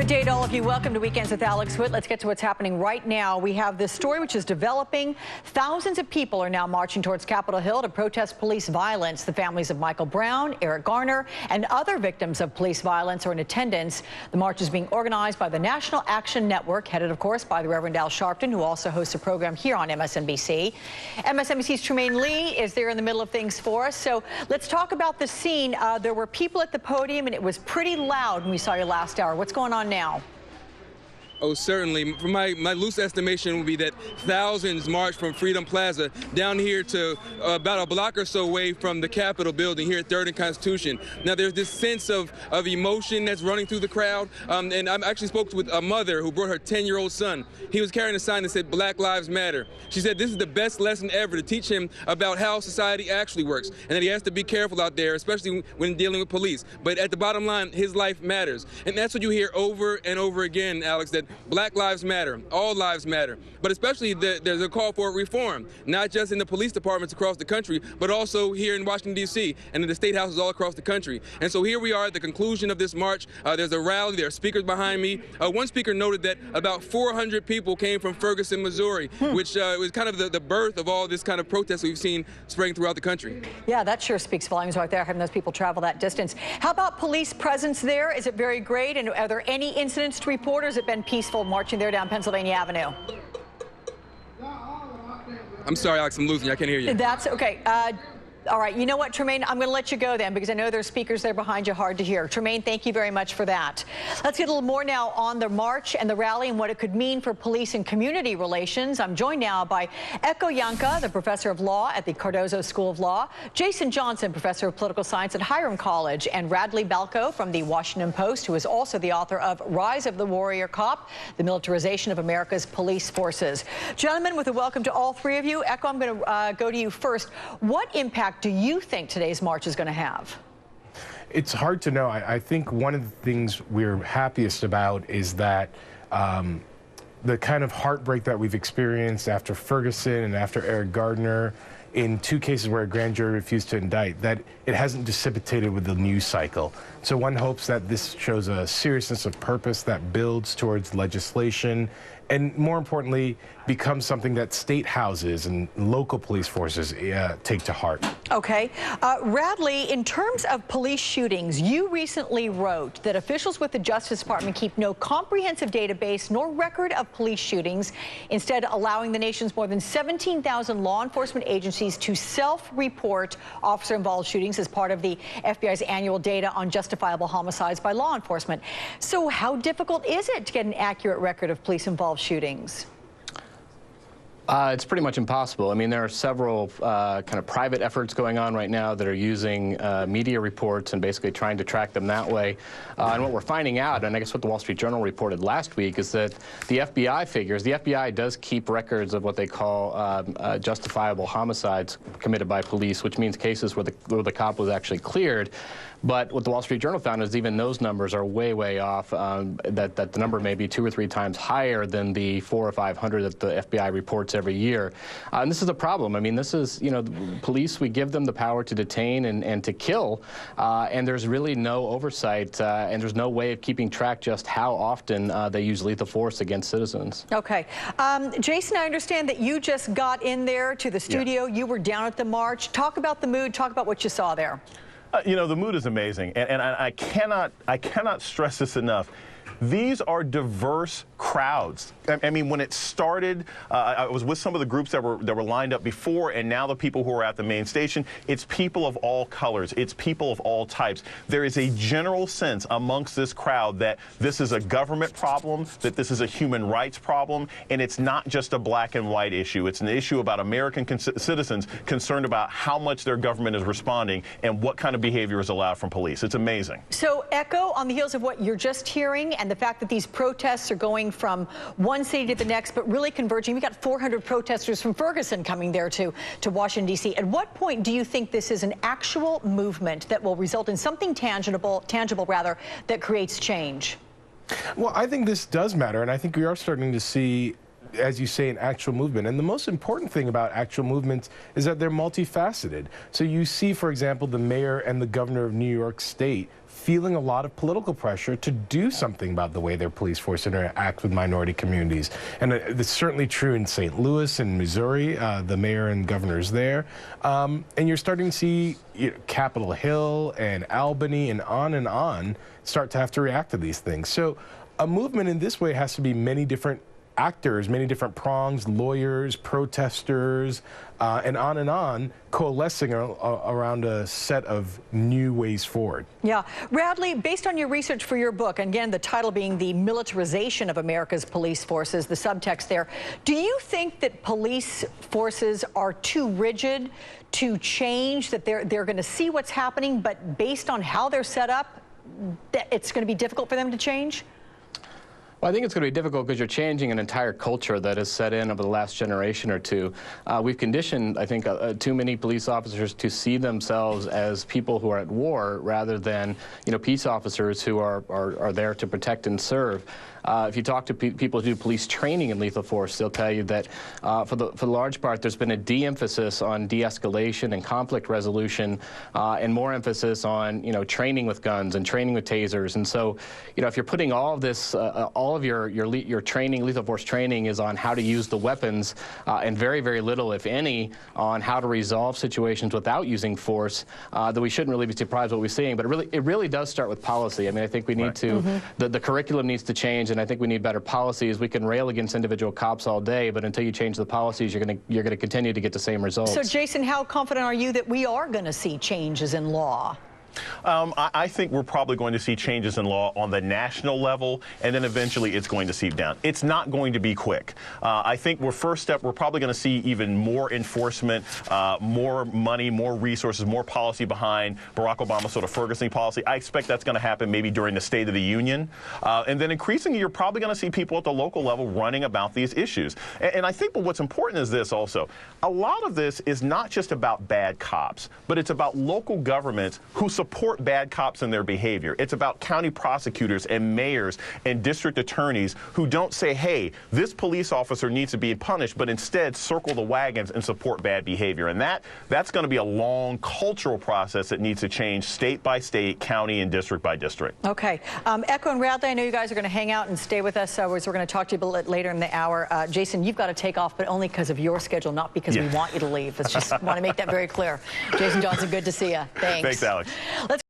Good day to all of you. Welcome to Weekends with Alex Witt. Let's get to what's happening right now. We have this story which is developing. Thousands of people are now marching towards Capitol Hill to protest police violence. The families of Michael Brown, Eric Garner, and other victims of police violence are in attendance. The march is being organized by the National Action Network, headed, of course, by the Reverend Al Sharpton, who also hosts a program here on MSNBC. MSNBC's Tremaine Lee is there in the middle of things for us. So let's talk about the scene. There were people at the podium, and it was pretty loud when we saw you last hour. What's going on now? Oh, certainly. From my loose estimation would be that thousands marched from Freedom Plaza down here to about a block or so away from the Capitol building here at 3rd and Constitution. Now, there's this sense of emotion that's running through the crowd. And I actually spoke with a mother who brought her 10-year-old son. He was carrying a sign that said, "Black Lives Matter." She said this is the best lesson ever to teach him about how society actually works and that he has to be careful out there, especially when dealing with police. But at the bottom line, his life matters. And that's what you hear over and over again, Alex, that Black lives matter, all lives matter, but especially there's a call for reform, not just in the police departments across the country, but also here in Washington, D.C. and in the state houses all across the country. And so here we are at the conclusion of this march. There's a rally, there are speakers behind me. One speaker noted that about 400 people came from Ferguson, Missouri, which was kind of the birth of all this kind of protest we've seen spreading throughout the country. Yeah, that sure speaks volumes right there, having those people travel that distance. How about police presence there? Is it very great? And are there any incidents to report, or has it been peaceful marching there down Pennsylvania Avenue? I'm sorry, Alex, I'm losing you. I can't hear you. That's okay. All right, you know what, Tremaine, I'm going to let you go then because I know there's speakers there behind you hard to hear. Tremaine, thank you very much for that. Let's get a little more now on the march and the rally and what it could mean for police and community relations. I'm joined now by Ekow Yankah, the professor of law at the Cardozo School of Law, Jason Johnson, professor of political science at Hiram College, and Radley Balko from the Washington Post, who is also the author of Rise of the Warrior Cop, the Militarization of America's Police Forces. Gentlemen, with a welcome to all three of you. Ekow, I'm going to go to you first. What impact do you think today's march is going to have? It's hard to know. I think one of the things we're happiest about is that the kind of heartbreak that we've experienced after Ferguson and after Eric Garner, in two cases where a grand jury refused to indict, that it hasn't dissipated with the news cycle. So one hopes that this shows a seriousness of purpose that builds towards legislation and, more importantly, becomes something that state houses and local police forces take to heart. Okay. Radley, in terms of police shootings, you recently wrote that officials with the Justice Department keep no comprehensive database nor record of police shootings, instead allowing the nation's more than 17,000 law enforcement agencies to self-report officer-involved shootings as part of the FBI's annual data on justifiable homicides by law enforcement. So how difficult is it to get an accurate record of police-involved shootings? It's pretty much impossible. I mean, there are several kind of private efforts going on right now that are using media reports and basically trying to track them that way. And what we're finding out, and I guess what the Wall Street Journal reported last week, is that the FBI figures, the FBI does keep records of what they call justifiable homicides committed by police, which means cases where the cop was actually cleared. But what the Wall Street Journal found is even those numbers are way, way off, that the number may be 2 or 3 times higher than the 400 or 500 that the FBI reports every year. And this is a problem. I mean, this is, you know, the police, we give them the power to detain and to kill, and there's really no oversight, and there's no way of keeping track just how often they use lethal force against citizens. Okay. Jason, I understand that you just got in there to the studio. Yeah. You were down at the march. Talk about the mood. Talk about what you saw there. You know, the mood is amazing, and I cannot stress this enough. These are diverse crowds. I mean, when it started, I was with some of the groups that were lined up before, and now the people who are at the main station. It's people of all colors. It's people of all types. There is a general sense amongst this crowd that this is a government problem, that this is a human rights problem, and it's not just a black and white issue. It's an issue about American citizens concerned about how much their government is responding and what kind of behavior is allowed from police. It's amazing. So, Ekow, on the heels of what you're just hearing and the fact that these protests are going from one city to the next, but really converging. We got 400 protesters from Ferguson coming there to Washington, D.C. At what point do you think this is an actual movement that will result in something tangible rather, that creates change? Well, I think this does matter, and I think we are starting to see as you say, an actual movement. And the most important thing about actual movements is that they're multifaceted. So you see, for example, the mayor and the governor of New York State feeling a lot of political pressure to do something about the way their police force interact with minority communities. And it's certainly true in St. Louis and Missouri, the mayor and governors there. And you're starting to see Capitol Hill and Albany and on start to have to react to these things. So a movement in this way has to be many different actors, many different prongs, lawyers, protesters, and on, coalescing around a set of new ways forward. Yeah. Radley, based on your research for your book, and again, the title being The Militarization of America's Police Forces, the subtext there, do you think that police forces are too rigid to change, that they're going to see what's happening, but based on how they're set up, that it's going to be difficult for them to change? Well, I think it's going to be difficult because you're changing an entire culture that has set in over the last generation or two. We've conditioned, I think, too many police officers to see themselves as people who are at war rather than, peace officers who are there to protect and serve. If you talk to people who do police training in lethal force, they'll tell you that for the large part, there's been a de-emphasis on de-escalation and conflict resolution, and more emphasis on training with guns and training with tasers. And so, if you're putting all of this, all of your training, lethal force training, is on how to use the weapons, and very, very little, if any, on how to resolve situations without using force, then we shouldn't really be surprised what we're seeing. But it really does start with policy. I mean, I think we need to, the curriculum needs to change. And I think we need better policies. We can rail against individual cops all day, but until you change the policies, you're going to continue to get the same results. So, Jason, how confident are you that we are going to see changes in law? I think we're probably going to see changes in law on the national level, and then eventually it's going to seep down. It's not going to be quick. I think we're probably going to see even more enforcement, more money, more resources, more policy behind Barack Obama's sort of Ferguson policy. I expect that's going to happen maybe during the State of the Union. And then increasingly, you're probably going to see people at the local level running about these issues. And I think what's important is this also. A lot of this is not just about bad cops, but it's about local governments who support bad cops in their behavior. It's about county prosecutors and mayors and district attorneys who don't say, hey, this police officer needs to be punished, but instead circle the wagons and support bad behavior. And that's going to be a long cultural process that needs to change state by state, county, and district by district. Okay. Ekow and Radley, I know you guys are going to hang out and stay with us. We're going to talk to you a bit later in the hour. Jason, you've got to take off, but only because of your schedule, not because we want you to leave. Let's just want to make that very clear. Jason Johnson, good to see you. Thanks. Thanks, Alex. Let's